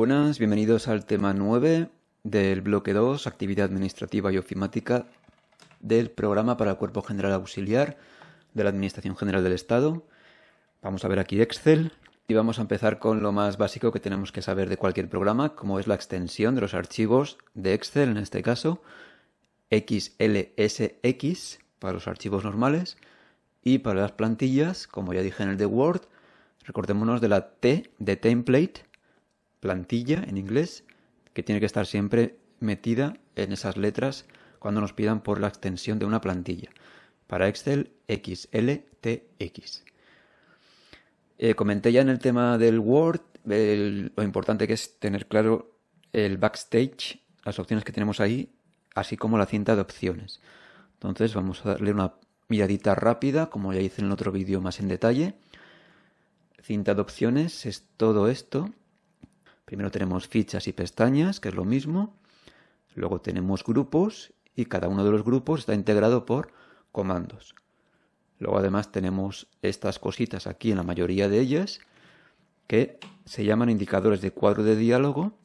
Buenas, bienvenidos al tema 9 del bloque 2, actividad administrativa y ofimática del programa para el Cuerpo General Auxiliar de la Administración General del Estado. Vamos a ver aquí Excel y vamos a empezar con lo más básico que tenemos que saber de cualquier programa, como es la extensión de los archivos de Excel, en este caso XLSX para los archivos normales, y para las plantillas, como ya dije en el de Word, recordémonos de la T de template, plantilla en inglés, que tiene que estar siempre metida en esas letras cuando nos pidan por la extensión de una plantilla. Para Excel, XLTX. Comenté ya en el tema del Word lo importante que es tener claro el backstage, las opciones que tenemos ahí, así como la cinta de opciones. Entonces vamos a darle una miradita rápida, como ya hice en el otro vídeo más en detalle. Cinta de opciones es todo esto. Primero tenemos fichas y pestañas, que es lo mismo. Luego tenemos grupos y cada uno de los grupos está integrado por comandos. Luego además tenemos estas cositas aquí en la mayoría de ellas que se llaman indicadores de cuadro de diálogo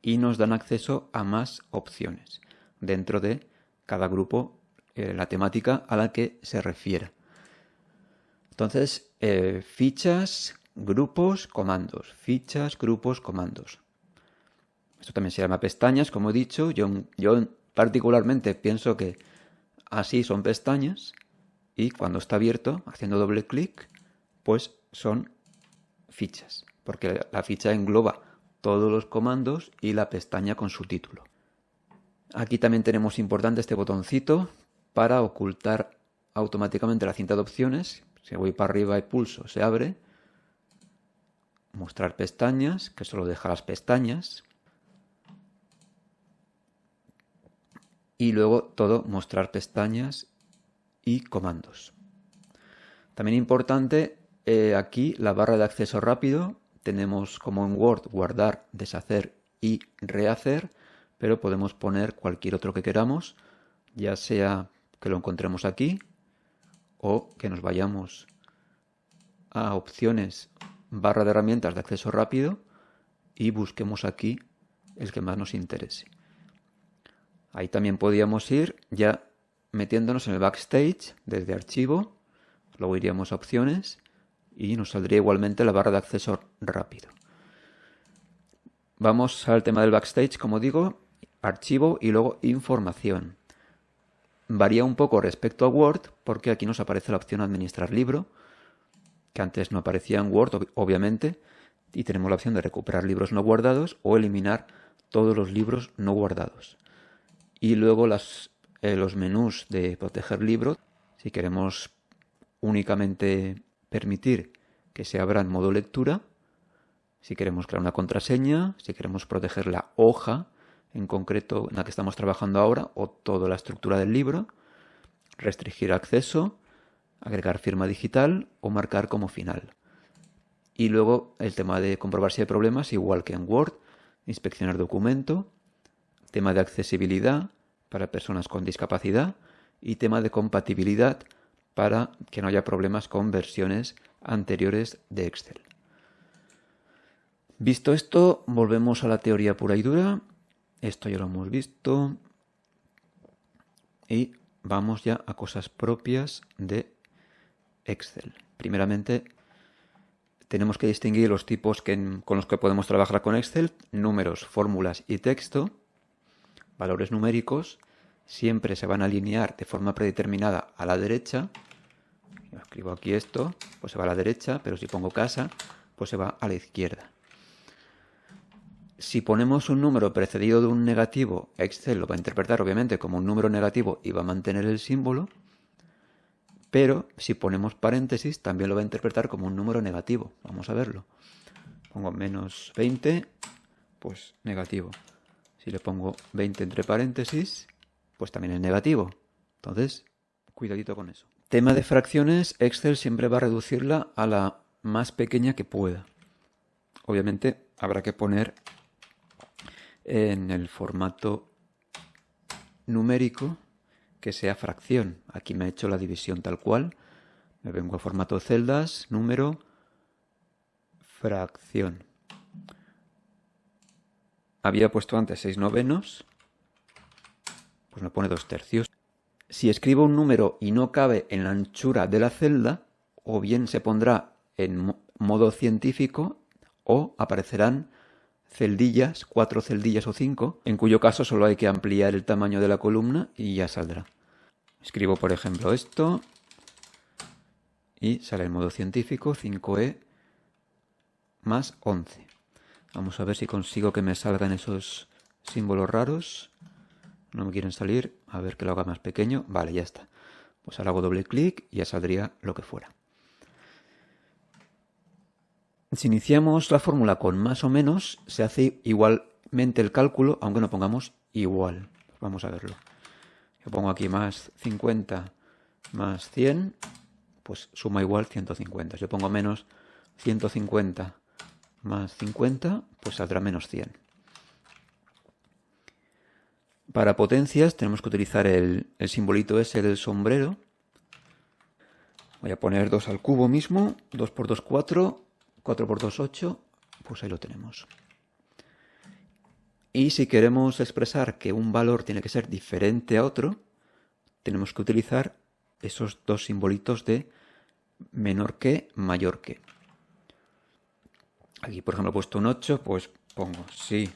y nos dan acceso a más opciones dentro de cada grupo, la temática a la que se refiera. Entonces, fichas, grupos, comandos. Fichas, grupos, comandos. Esto también se llama pestañas, como he dicho. Yo particularmente pienso que así son pestañas y cuando está abierto, haciendo doble clic, pues son fichas, porque la ficha engloba todos los comandos y la pestaña con su título. Aquí también tenemos importante este botoncito para ocultar automáticamente la cinta de opciones. Si voy para arriba y pulso, se abre. Mostrar pestañas, que solo deja las pestañas. Y luego todo mostrar pestañas y comandos. También importante, aquí la barra de acceso rápido. Tenemos como en Word guardar, deshacer y rehacer, pero podemos poner cualquier otro que queramos, ya sea que lo encontremos aquí o que nos vayamos a opciones, barra de herramientas de acceso rápido y busquemos aquí el que más nos interese. Ahí también podríamos ir ya metiéndonos en el backstage desde archivo, luego iríamos a opciones y nos saldría igualmente la barra de acceso rápido. Vamos al tema del backstage, como digo, archivo y luego información. Varía un poco respecto a Word porque aquí nos aparece la opción administrar libro, que antes no aparecía en Word, obviamente, y tenemos la opción de recuperar libros no guardados o eliminar todos los libros no guardados. Y luego los menús de proteger libros, si queremos únicamente permitir que se abra en modo lectura, si queremos crear una contraseña, si queremos proteger la hoja en concreto en la que estamos trabajando ahora o toda la estructura del libro, restringir acceso, agregar firma digital o marcar como final. Y luego el tema de comprobar si hay problemas, igual que en Word, inspeccionar documento, tema de accesibilidad para personas con discapacidad y tema de compatibilidad para que no haya problemas con versiones anteriores de Excel. Visto esto, volvemos a la teoría pura y dura. Esto ya lo hemos visto. Y vamos ya a cosas propias de Excel. Primeramente, tenemos que distinguir los tipos con los que podemos trabajar con Excel: números, fórmulas y texto. Valores numéricos siempre se van a alinear de forma predeterminada a la derecha. Yo escribo aquí esto, pues se va a la derecha, pero si pongo casa, pues se va a la izquierda. Si ponemos un número precedido de un negativo, Excel lo va a interpretar obviamente como un número negativo y va a mantener el símbolo, pero si ponemos paréntesis también lo va a interpretar como un número negativo. Vamos a verlo. Pongo menos 20, pues negativo. Si le pongo 20 entre paréntesis, pues también es negativo. Entonces, cuidadito con eso. Tema de fracciones, Excel siempre va a reducirla a la más pequeña que pueda. Obviamente habrá que poner en el formato numérico que sea fracción. Aquí me he hecho la división tal cual. Me vengo a formato celdas, número, fracción. había puesto antes 6/9, pues me pone 2/3. Si escribo un número y no cabe en la anchura de la celda, o bien se pondrá en modo científico o aparecerán celdillas, 4 celdillas o 5, en cuyo caso solo hay que ampliar el tamaño de la columna y ya saldrá. Escribo, por ejemplo, esto y sale en modo científico 5e más 11. Vamos a ver si consigo que me salgan esos símbolos raros. No me quieren salir. A ver que lo haga más pequeño. Vale, ya está. Pues ahora hago doble clic y ya saldría lo que fuera. Si iniciamos la fórmula con más o menos, se hace igualmente el cálculo, aunque no pongamos igual. Vamos a verlo. Yo pongo aquí más 50 más 100, pues suma igual 150. Si yo pongo menos 150 más 50, pues saldrá menos 100. Para potencias tenemos que utilizar el simbolito ese del sombrero. Voy a poner 2 al cubo mismo, 2 por 2, 4, 4 por 2, 8, pues ahí lo tenemos. Y si queremos expresar que un valor tiene que ser diferente a otro, tenemos que utilizar esos dos simbolitos de menor que, mayor que. Aquí, por ejemplo, he puesto un 8, pues pongo sí,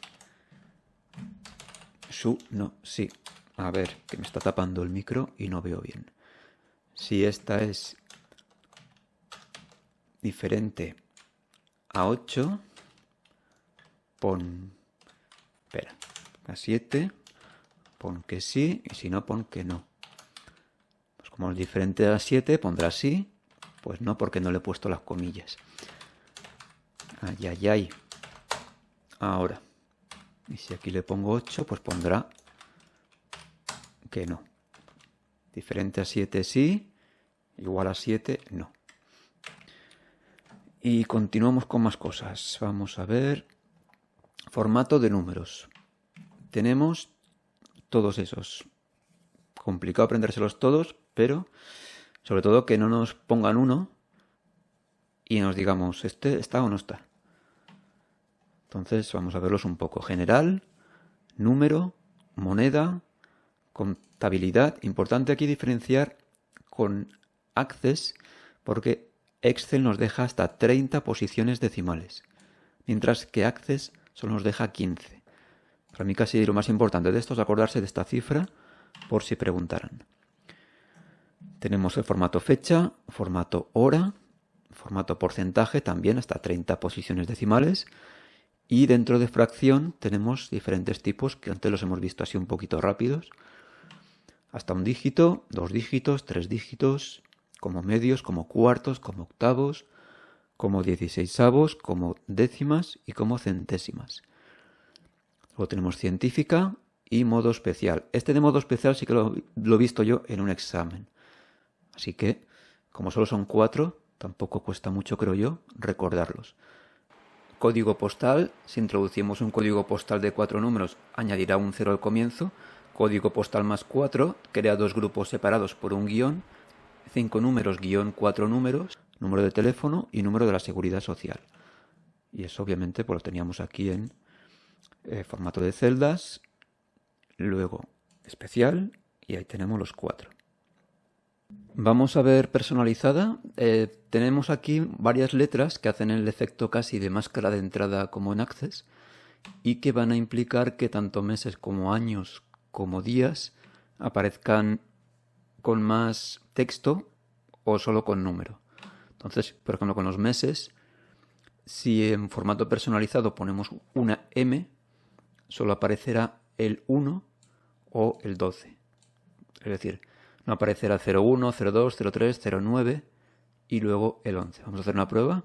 no, sí. A ver, que me está tapando el micro y no veo bien. Si esta es diferente a 8, pon, espera, a 7, pon que sí, y si no, pon que no. Pues como es diferente a 7, pondrá sí, pues no, porque no le he puesto las comillas. Ay, ay, ay. Ahora, y si aquí le pongo 8, pues pondrá que no. Diferente a 7 sí, igual a 7 no. Y continuamos con más cosas. Vamos a ver. Formato de números. Tenemos todos esos. Complicado aprendérselos todos, pero sobre todo que no nos pongan uno y nos digamos, ¿este está o no está? Entonces vamos a verlos un poco. General, número, moneda, contabilidad. Importante aquí diferenciar con Access porque Excel nos deja hasta 30 posiciones decimales, mientras que Access solo nos deja 15. Para mí casi lo más importante de esto es acordarse de esta cifra por si preguntaran. Tenemos el formato fecha, formato hora, formato porcentaje, también hasta 30 posiciones decimales. Y dentro de fracción tenemos diferentes tipos que antes los hemos visto así un poquito rápidos. Hasta un dígito, 2 dígitos, 3 dígitos, como medios, como cuartos, como octavos, como 16avos, como décimas y como centésimas. Luego tenemos científica y modo especial. Este de modo especial sí que lo he visto yo en un examen. Así que, como solo son 4, tampoco cuesta mucho, creo yo, recordarlos. Código postal, si introducimos un código postal de 4 números, añadirá un 0 al comienzo. Código postal más 4, crea 2 grupos separados por un guión. 5 números, guión 4 números, número de teléfono y número de la seguridad social. Y eso obviamente pues lo teníamos aquí en formato de celdas, luego especial y ahí tenemos los 4. Vamos a ver personalizada. Tenemos aquí varias letras que hacen el efecto casi de máscara de entrada como en Access y que van a implicar que tanto meses como años como días aparezcan con más texto o solo con número. Entonces, por ejemplo, con los meses, si en formato personalizado ponemos una M, solo aparecerá el 1 o el 12. Es decir, no aparecerá 01, 02, 03, 09 y luego el 11. Vamos a hacer una prueba.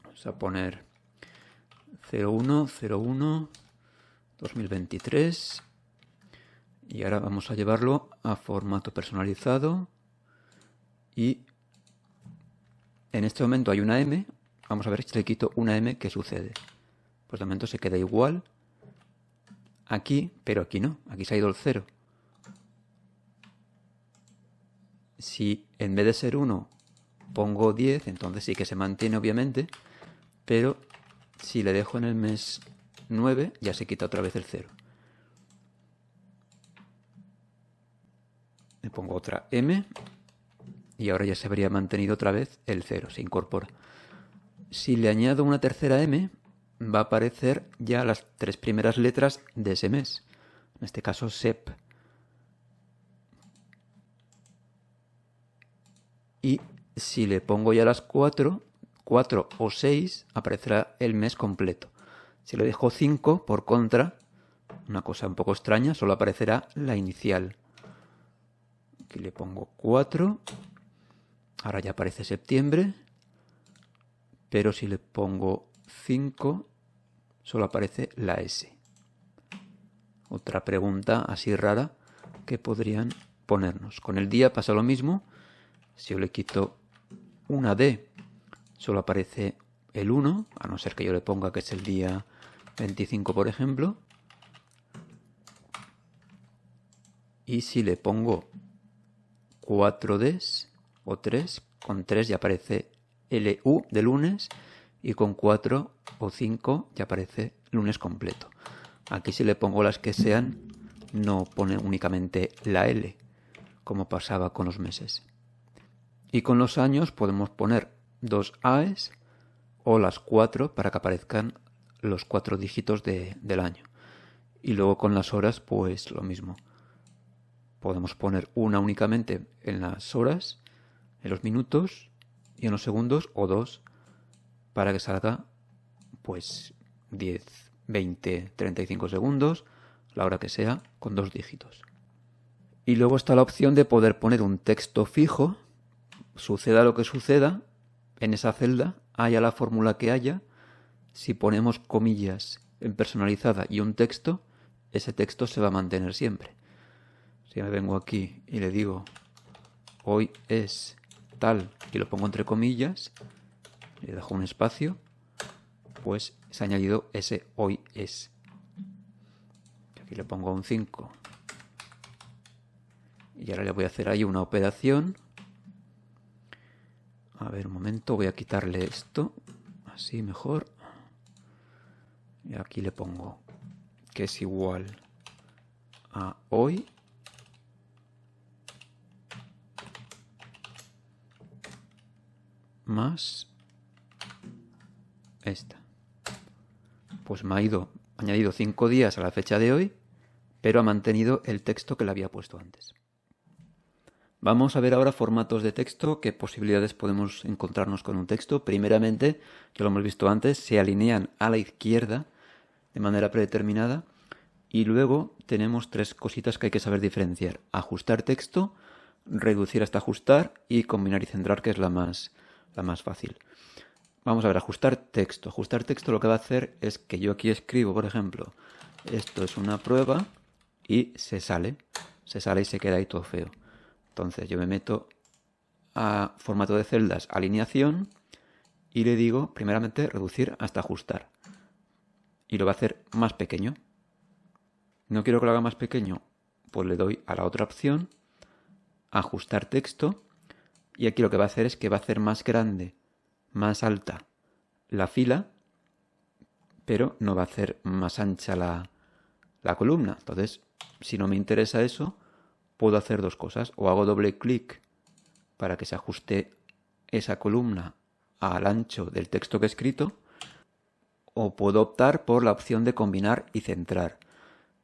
Vamos a poner 01, 01, 2023 y ahora vamos a llevarlo a formato personalizado y en este momento hay una M. Vamos a ver si le quito una M, ¿qué sucede? Pues de momento se queda igual aquí, pero aquí no, aquí se ha ido el 0. Si en vez de ser 1 pongo 10, entonces sí que se mantiene obviamente, pero si le dejo en el mes 9, ya se quita otra vez el 0. Le pongo otra M y ahora ya se habría mantenido otra vez el 0, se incorpora. Si le añado una tercera M, va a aparecer ya las 3 primeras letras de ese mes. En este caso, SEP. Y si le pongo ya las 4 o 6, aparecerá el mes completo. Si le dejo 5, por contra, una cosa un poco extraña, solo aparecerá la inicial. Aquí le pongo 4. Ahora ya aparece septiembre. Pero si le pongo 5, solo aparece la S. Otra pregunta así rara que podrían ponernos. Con el día pasa lo mismo. Si yo le quito una D, solo aparece el 1, a no ser que yo le ponga que es el día 25, por ejemplo. Y si le pongo 4 Ds o 3, con 3 ya aparece LU de lunes y con 4 o 5 ya aparece lunes completo. Aquí si le pongo las que sean, no pone únicamente la L, como pasaba con los meses. Y con los años podemos poner 2 AES o las 4 para que aparezcan los 4 dígitos del año. Y luego con las horas, pues lo mismo. Podemos poner una únicamente en las horas, en los minutos y en los segundos, o 2 para que salga pues 10, 20, 35 segundos, la hora que sea, con 2 dígitos. Y luego está la opción de poder poner un texto fijo, suceda lo que suceda, en esa celda, haya la fórmula que haya. Si ponemos comillas en personalizada y un texto, ese texto se va a mantener siempre. Si me vengo aquí y le digo hoy es tal y lo pongo entre comillas, le dejo un espacio, pues se ha añadido ese hoy es. Aquí le pongo un 5 y ahora le voy a hacer ahí una operación. A ver, un momento, voy a quitarle esto, así mejor. Y aquí le pongo que es igual a hoy más esta. Pues me ha añadido 5 días a la fecha de hoy, pero ha mantenido el texto que le había puesto antes. Vamos a ver ahora formatos de texto, qué posibilidades podemos encontrarnos con un texto. Primeramente, ya lo hemos visto antes, se alinean a la izquierda de manera predeterminada. Y luego tenemos 3 cositas que hay que saber diferenciar. Ajustar texto, reducir hasta ajustar y combinar y centrar, que es la más fácil. Vamos a ver, ajustar texto. Ajustar texto lo que va a hacer es que yo aquí escribo, por ejemplo, esto es una prueba y se sale y se queda ahí todo feo. Entonces yo me meto a formato de celdas, alineación, y le digo primeramente reducir hasta ajustar. Y lo va a hacer más pequeño. No quiero que lo haga más pequeño, pues le doy a la otra opción, ajustar texto, y aquí lo que va a hacer es que va a hacer más grande, más alta la fila, pero no va a hacer más ancha la columna. Entonces, si no me interesa eso, puedo hacer 2 cosas. O hago doble clic para que se ajuste esa columna al ancho del texto que he escrito, o puedo optar por la opción de combinar y centrar.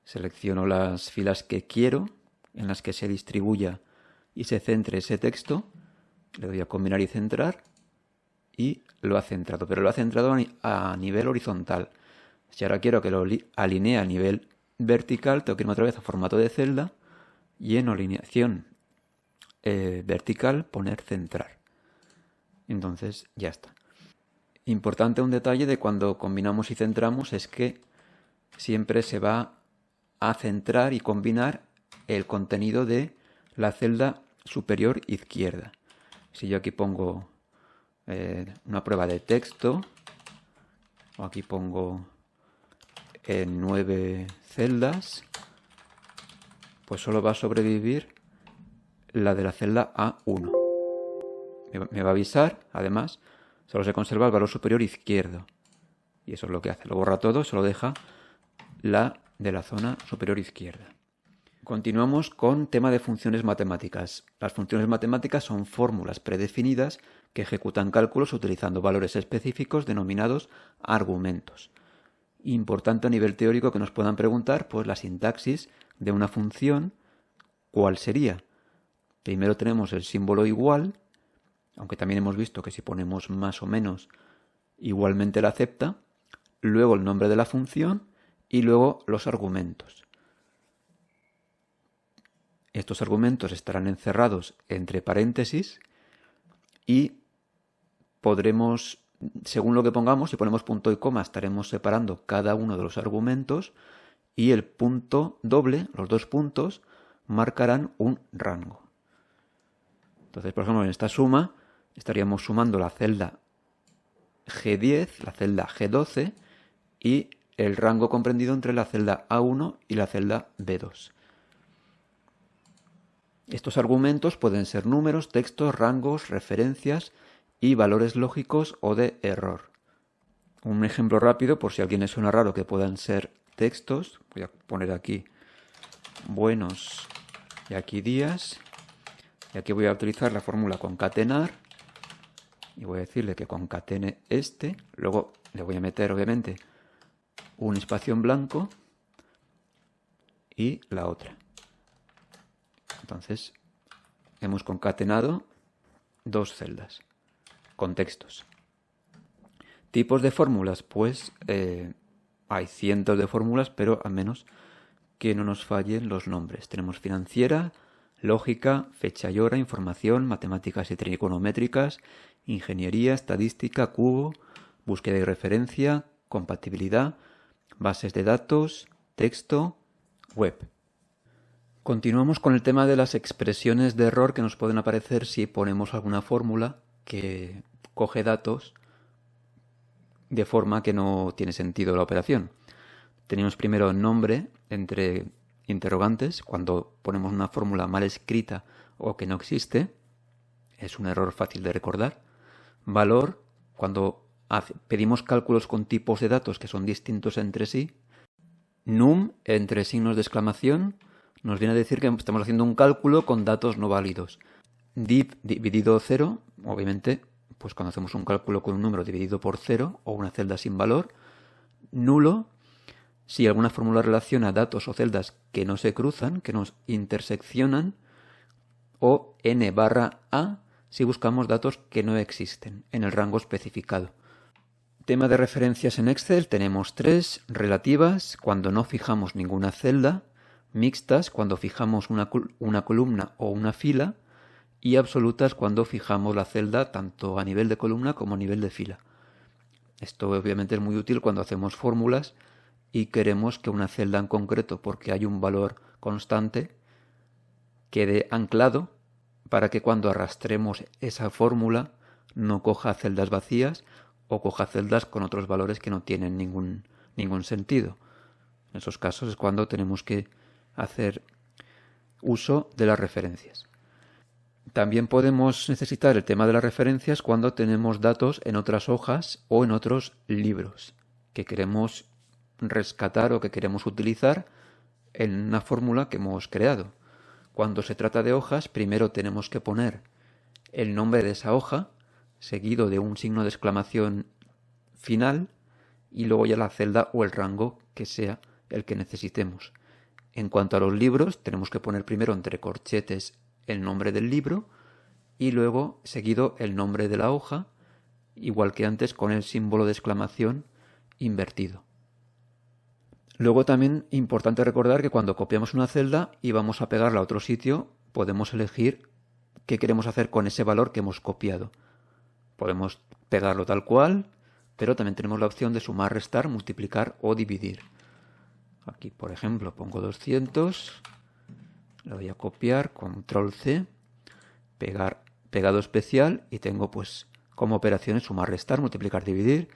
Selecciono las filas que quiero, en las que se distribuya y se centre ese texto, le doy a combinar y centrar y lo ha centrado, pero lo ha centrado a nivel horizontal. Si ahora quiero que lo alinee a nivel vertical, tengo que irme otra vez a formato de celda y en alineación vertical poner centrar. Entonces ya está. Importante un detalle de cuando combinamos y centramos es que siempre se va a centrar y combinar el contenido de la celda superior izquierda. Si yo aquí pongo una prueba de texto, o aquí pongo 9 celdas, pues solo va a sobrevivir la de la celda A1. Me va a avisar, además, solo se conserva el valor superior izquierdo. Y eso es lo que hace. Lo borra todo, solo deja la de la zona superior izquierda. Continuamos con tema de funciones matemáticas. Las funciones matemáticas son fórmulas predefinidas que ejecutan cálculos utilizando valores específicos denominados argumentos. Importante a nivel teórico que nos puedan preguntar, pues la sintaxis de una función, ¿cuál sería? Primero tenemos el símbolo igual, aunque también hemos visto que si ponemos más o menos igualmente la acepta, luego el nombre de la función y luego los argumentos. Estos argumentos estarán encerrados entre paréntesis y podremos, según lo que pongamos, si ponemos punto y coma, estaremos separando cada uno de los argumentos y el punto doble, los dos puntos, marcarán un rango. Entonces, por ejemplo, en esta suma estaríamos sumando la celda G10, la celda G12 y el rango comprendido entre la celda A1 y la celda B2. Estos argumentos pueden ser números, textos, rangos, referencias y valores lógicos o de error. Un ejemplo rápido, por si a alguien le suena raro que puedan ser textos, voy a poner aquí buenos y aquí días, y aquí voy a utilizar la fórmula concatenar y voy a decirle que concatene este, luego le voy a meter obviamente un espacio en blanco y la otra. Entonces hemos concatenado dos celdas con textos. Tipos de fórmulas, pues hay cientos de fórmulas, pero al menos que no nos fallen los nombres. Tenemos financiera, lógica, fecha y hora, información, matemáticas y trigonométricas, ingeniería, estadística, cubo, búsqueda y referencia, compatibilidad, bases de datos, texto, web. Continuamos con el tema de las expresiones de error que nos pueden aparecer si ponemos alguna fórmula que coge datos de forma que no tiene sentido la operación. Tenemos primero nombre entre interrogantes, cuando ponemos una fórmula mal escrita o que no existe, es un error fácil de recordar. Valor, cuando pedimos cálculos con tipos de datos que son distintos entre sí. Num, entre signos de exclamación, nos viene a decir que estamos haciendo un cálculo con datos no válidos. Div dividido 0, obviamente, pues cuando hacemos un cálculo con un número dividido por 0 o una celda sin valor. Nulo, si alguna fórmula relaciona datos o celdas que no se cruzan, que nos interseccionan. O n/a, si buscamos datos que no existen en el rango especificado. Tema de referencias en Excel tenemos 3, relativas, cuando no fijamos ninguna celda, mixtas, cuando fijamos una columna o una fila, y absolutas, cuando fijamos la celda tanto a nivel de columna como a nivel de fila. Esto obviamente es muy útil cuando hacemos fórmulas y queremos que una celda en concreto, porque hay un valor constante, quede anclado para que cuando arrastremos esa fórmula no coja celdas vacías o coja celdas con otros valores que no tienen ningún sentido. En esos casos es cuando tenemos que hacer uso de las referencias. También podemos necesitar el tema de las referencias cuando tenemos datos en otras hojas o en otros libros que queremos rescatar o que queremos utilizar en una fórmula que hemos creado. Cuando se trata de hojas, primero tenemos que poner el nombre de esa hoja, seguido de un signo de exclamación final, y luego ya la celda o el rango que sea el que necesitemos. En cuanto a los libros, tenemos que poner primero entre corchetes el nombre del libro y luego seguido el nombre de la hoja, igual que antes con el símbolo de exclamación invertido. Luego también importante recordar que cuando copiamos una celda y vamos a pegarla a otro sitio, podemos elegir qué queremos hacer con ese valor que hemos copiado. Podemos pegarlo tal cual, pero también tenemos la opción de sumar, restar, multiplicar o dividir. Aquí, por ejemplo, pongo 200, le doy a copiar, control C, pegar, pegado especial, y tengo pues como operaciones sumar, restar, multiplicar, dividir.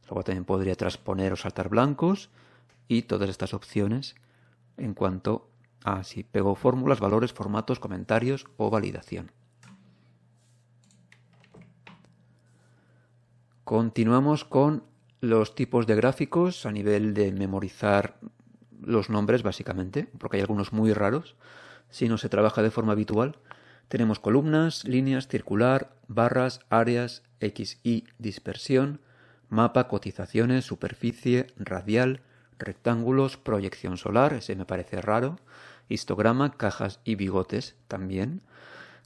Luego también podría transponer o saltar blancos y todas estas opciones en cuanto a si pego fórmulas, valores, formatos, comentarios o validación. Continuamos con los tipos de gráficos a nivel de memorizar los nombres básicamente, porque hay algunos muy raros si no se trabaja de forma habitual. Tenemos columnas, líneas, circular, barras, áreas, X, Y, dispersión, mapa, cotizaciones, superficie, radial, rectángulos, proyección solar, ese me parece raro, histograma, cajas y bigotes también,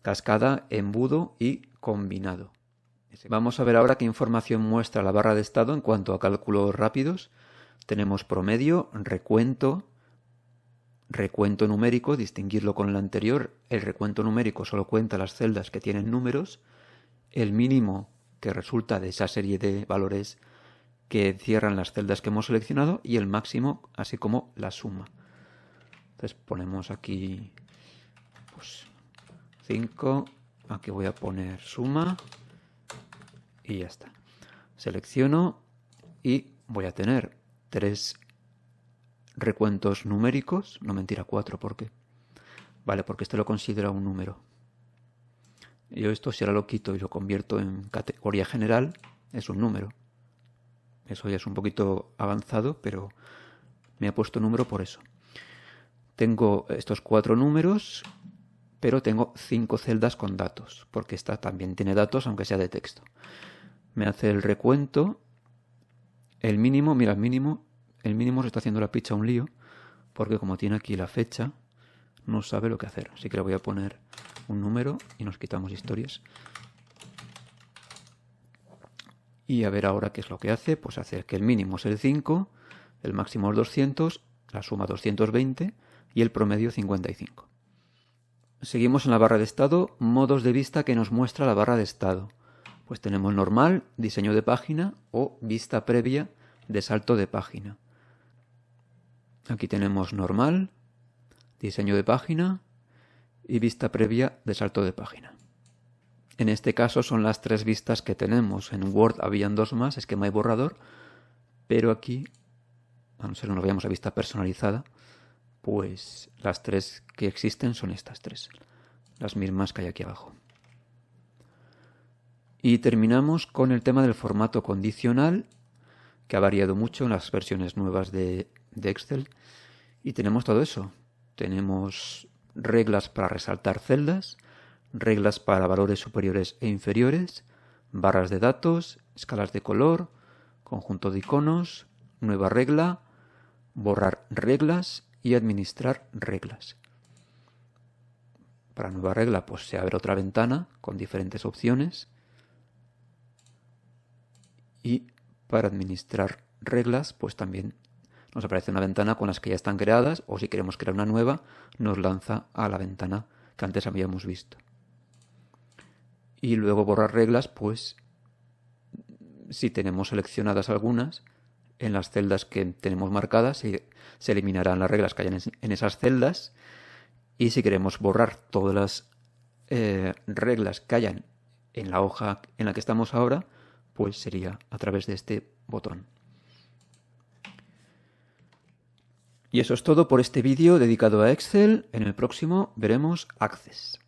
cascada, embudo y combinado. Vamos a ver ahora qué información muestra la barra de estado en cuanto a cálculos rápidos. Tenemos promedio, recuento numérico, distinguirlo con el anterior. El recuento numérico solo cuenta las celdas que tienen números. El mínimo que resulta de esa serie de valores que cierran las celdas que hemos seleccionado y el máximo, así como la suma. Entonces ponemos aquí pues 5, aquí voy a poner suma y ya está. Selecciono y voy a tener 3 recuentos numéricos, no mentira, 4, ¿por qué? Vale, porque este lo considera un número. Yo esto si ahora lo quito y lo convierto en categoría general, es un número. Eso ya es un poquito avanzado, pero me ha puesto número por eso. Tengo estos 4 números, pero tengo 5 celdas con datos, porque esta también tiene datos, aunque sea de texto. Me hace el recuento. El mínimo, mira, el mínimo se está haciendo la picha un lío, porque como tiene aquí la fecha, no sabe lo que hacer. Así que le voy a poner un número y nos quitamos historias. Y a ver ahora qué es lo que hace. Pues hace que el mínimo es el 5, el máximo es 200, la suma 220 y el promedio 55. Seguimos en la barra de estado, modos de vista que nos muestra la barra de estado. Pues tenemos normal, diseño de página o vista previa de salto de página. Aquí tenemos normal, diseño de página y vista previa de salto de página. En este caso son las 3 vistas que tenemos. En Word habían 2 más, esquema y borrador, pero aquí, a no ser que nos vayamos a vista personalizada, pues las 3 que existen son estas 3, las mismas que hay aquí abajo. Y terminamos con el tema del formato condicional, que ha variado mucho en las versiones nuevas de Excel. Y tenemos todo eso. Tenemos reglas para resaltar celdas, reglas para valores superiores e inferiores, barras de datos, escalas de color, conjunto de iconos, nueva regla, borrar reglas y administrar reglas. Para nueva regla pues se abre otra ventana con diferentes opciones. Y para administrar reglas pues también nos aparece una ventana con las que ya están creadas, o si queremos crear una nueva nos lanza a la ventana que antes habíamos visto. Y luego borrar reglas, pues si tenemos seleccionadas algunas, en las celdas que tenemos marcadas se eliminarán las reglas que hayan en esas celdas, y si queremos borrar todas las reglas que hayan en la hoja en la que estamos ahora, pues sería a través de este botón. Y eso es todo por este vídeo dedicado a Excel. En el próximo veremos Access.